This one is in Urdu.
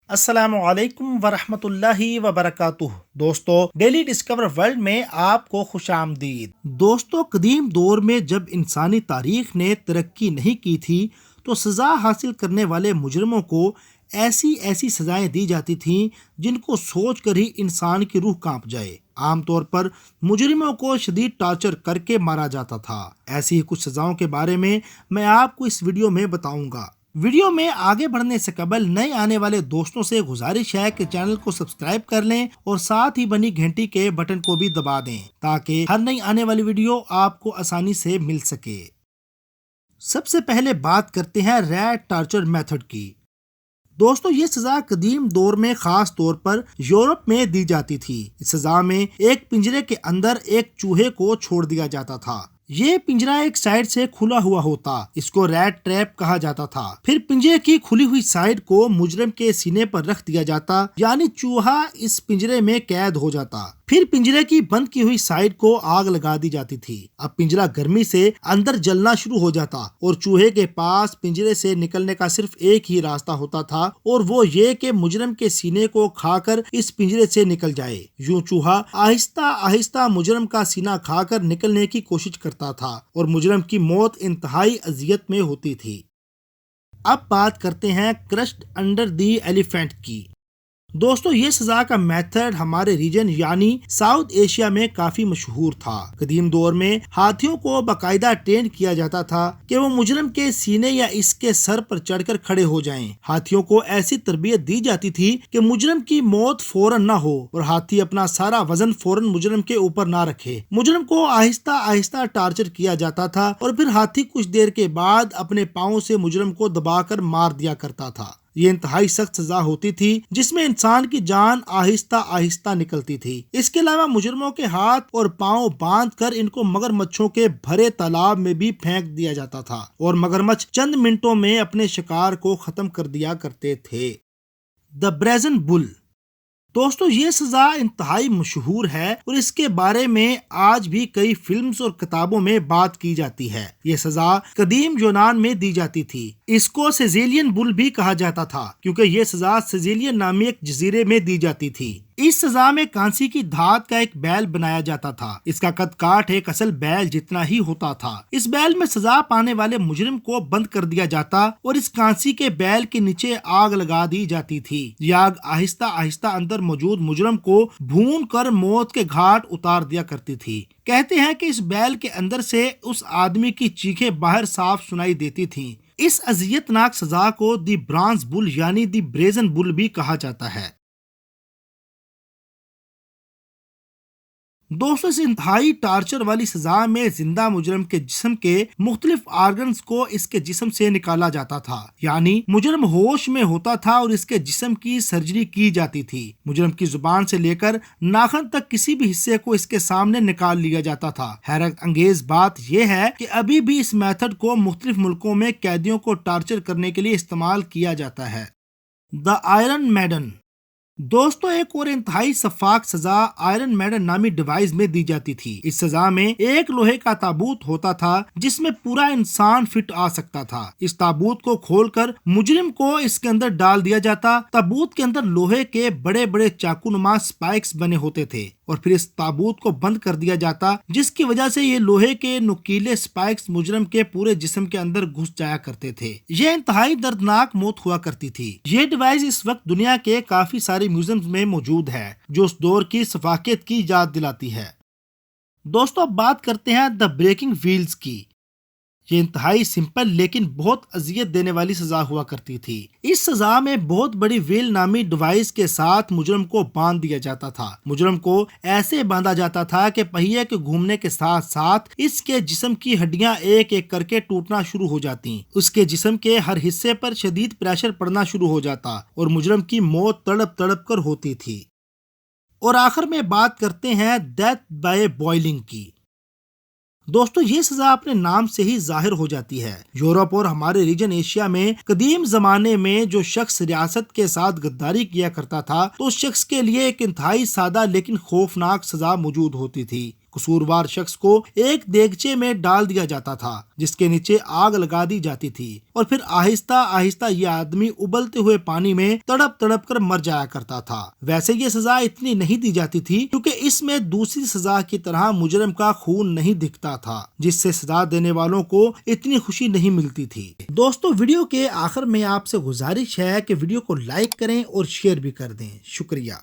السلام علیکم ورحمۃ اللہ وبرکاتہ۔ دوستو، ڈیلی ڈسکور ورلڈ میں آپ کو خوش آمدید۔ دوستو، قدیم دور میں جب انسانی تاریخ نے ترقی نہیں کی تھی تو سزا حاصل کرنے والے مجرموں کو ایسی سزائیں دی جاتی تھیں جن کو سوچ کر ہی انسان کی روح کانپ جائے۔ عام طور پر مجرموں کو شدید ٹارچر کر کے مارا جاتا تھا۔ ایسی ہی کچھ سزاؤں کے بارے میں آپ کو اس ویڈیو میں بتاؤں گا۔ ویڈیو میں آگے بڑھنے سے قبل نئے آنے والے دوستوں سے گزارش ہے کہ چینل کو سبسکرائب کر لیں اور ساتھ ہی بنی گھنٹی کے بٹن کو بھی دبا دیں تاکہ ہر نئی آنے والی ویڈیو آپ کو آسانی سے مل سکے۔ سب سے پہلے بات کرتے ہیں ریٹ ٹارچر میتھڈ کی۔ دوستو، یہ سزا قدیم دور میں خاص طور پر یورپ میں دی جاتی تھی۔ اس سزا میں ایک پنجرے کے اندر ایک چوہے کو چھوڑ دیا جاتا تھا۔ یہ پنجرہ ایک سائیڈ سے کھلا ہوا ہوتا، اس کو ریٹ ٹریپ کہا جاتا تھا۔ پھر پنجرے کی کھلی ہوئی سائیڈ کو مجرم کے سینے پر رکھ دیا جاتا، یعنی چوہا اس پنجرے میں قید ہو جاتا۔ پھر پنجرے کی بند کی ہوئی سائیڈ کو آگ لگا دی جاتی تھی۔ اب پنجرہ گرمی سے اندر جلنا شروع ہو جاتا اور چوہے کے پاس پنجرے سے نکلنے کا صرف ایک ہی راستہ ہوتا تھا، اور وہ یہ کہ مجرم کے سینے کو کھا کر اس پنجرے سے نکل جائے۔ یوں چوہا آہستہ آہستہ مجرم کا سینہ کھا کر نکلنے کی کوشش کرتا تھا اور مجرم کی موت انتہائی اذیت میں ہوتی تھی۔ اب بات کرتے ہیں کرشڈ انڈر دی ایلیفینٹ کی۔ دوستو، یہ سزا کا میتھڈ ہمارے ریجن یعنی ساؤتھ ایشیا میں کافی مشہور تھا۔ قدیم دور میں ہاتھیوں کو باقاعدہ ٹرین کیا جاتا تھا کہ وہ مجرم کے سینے یا اس کے سر پر چڑھ کر کھڑے ہو جائیں۔ ہاتھیوں کو ایسی تربیت دی جاتی تھی کہ مجرم کی موت فوراً نہ ہو اور ہاتھی اپنا سارا وزن فوراً مجرم کے اوپر نہ رکھے۔ مجرم کو آہستہ آہستہ ٹارچر کیا جاتا تھا اور پھر ہاتھی کچھ دیر کے بعد اپنے پاؤں سے مجرم کو دبا کر مار دیا کرتا تھا۔ یہ انتہائی سخت سزا ہوتی تھی جس میں انسان کی جان آہستہ آہستہ نکلتی تھی۔ اس کے علاوہ مجرموں کے ہاتھ اور پاؤں باندھ کر ان کو مگرمچھوں کے بھرے تالاب میں بھی پھینک دیا جاتا تھا اور مگرمچھ چند منٹوں میں اپنے شکار کو ختم کر دیا کرتے تھے۔ دی برازن بل۔ دوستو، یہ سزا انتہائی مشہور ہے اور اس کے بارے میں آج بھی کئی فلمز اور کتابوں میں بات کی جاتی ہے۔ یہ سزا قدیم یونان میں دی جاتی تھی۔ اس کو سیزیلین بل بھی کہا جاتا تھا کیونکہ یہ سزا سیزیلین نامی ایک جزیرے میں دی جاتی تھی۔ اس سزا میں کانسی کی دھات کا ایک بیل بنایا جاتا تھا۔ اس کا قد کاٹ ایک اصل بیل جتنا ہی ہوتا تھا۔ اس بیل میں سزا پانے والے مجرم کو بند کر دیا جاتا اور اس کانسی کے بیل کے نیچے آگ لگا دی جاتی تھی۔ یہ آگ آہستہ آہستہ اندر موجود مجرم کو بھون کر موت کے گھاٹ اتار دیا کرتی تھی۔ کہتے ہیں کہ اس بیل کے اندر سے اس آدمی کی چیخیں باہر صاف سنائی دیتی تھیں۔ اس اذیت ناک سزا کو دی برانز بل یعنی دی بریزن بل بھی کہا جاتا ہے۔ دوستو، اس انتہائی ٹارچر والی سزا میں زندہ مجرم کے جسم کے مختلف آرگنز کو اس کے جسم سے نکالا جاتا تھا، یعنی مجرم ہوش میں ہوتا تھا اور اس کے جسم کی سرجری کی جاتی تھی۔ مجرم کی زبان سے لے کر ناخن تک کسی بھی حصے کو اس کے سامنے نکال لیا جاتا تھا۔ حیرت انگیز بات یہ ہے کہ ابھی بھی اس میتھڈ کو مختلف ملکوں میں قیدیوں کو ٹارچر کرنے کے لیے استعمال کیا جاتا ہے۔ دی آئرن میڈن۔ دوستو، ایک اور انتہائی شفاق سزا آئرن میڈن نامی ڈیوائس میں دی جاتی تھی۔ اس سزا میں ایک لوہے کا تابوت ہوتا تھا جس میں پورا انسان فٹ آ سکتا تھا۔ اس تابوت کو کھول کر مجرم کو اس کے اندر ڈال دیا جاتا۔ تابوت کے اندر لوہے کے بڑے بڑے چاقو نما سپائکس بنے ہوتے تھے اور پھر اس تابوت کو بند کر دیا جاتا، جس کی وجہ سے یہ لوہے کے نوکیلے سپائکس مجرم کے پورے جسم کے اندر گھس جایا کرتے تھے۔ یہ انتہائی دردناک موت ہوا کرتی تھی۔ یہ ڈیوائس اس وقت دنیا کے کافی سارے میوزیمز میں موجود ہے جو اس دور کی شفاقت کی یاد دلاتی ہے۔ دوستو، اب بات کرتے ہیں دی بریکنگ ویلز کی۔ یہ انتہائی سمپل لیکن بہت اذیت دینے والی سزا ہوا کرتی تھی۔ اس سزا میں بہت بڑی ویل نامی ڈیوائس کے ساتھ مجرم کو باندھ دیا جاتا تھا۔ مجرم کو ایسے باندھا جاتا تھا کہ پہیے کے گھومنے کے ساتھ ساتھ اس کے جسم کی ہڈیاں ایک ایک کر کے ٹوٹنا شروع ہو جاتی۔ اس کے جسم کے ہر حصے پر شدید پریشر پڑنا شروع ہو جاتا اور مجرم کی موت تڑپ تڑپ کر ہوتی تھی۔ اور آخر میں بات کرتے ہیں ڈیتھ بائی بوائلنگ کی۔ دوستو، یہ سزا اپنے نام سے ہی ظاہر ہو جاتی ہے۔ یورپ اور ہمارے ریجن ایشیا میں قدیم زمانے میں جو شخص ریاست کے ساتھ غداری کیا کرتا تھا تو اس شخص کے لیے ایک انتہائی سادہ لیکن خوفناک سزا موجود ہوتی تھی۔ قصوروار شخص کو ایک دیگچے میں ڈال دیا جاتا تھا جس کے نیچے آگ لگا دی جاتی تھی اور پھر آہستہ آہستہ یہ آدمی ابلتے ہوئے پانی میں تڑپ تڑپ کر مر جایا کرتا تھا۔ ویسے یہ سزا اتنی نہیں دی جاتی تھی کیونکہ اس میں دوسری سزا کی طرح مجرم کا خون نہیں دکھتا تھا، جس سے سزا دینے والوں کو اتنی خوشی نہیں ملتی تھی۔ دوستو ویڈیو کے آخر میں آپ سے گزارش ہے کہ ویڈیو کو لائک کریں اور شیئر بھی کر دیں۔ شکریہ۔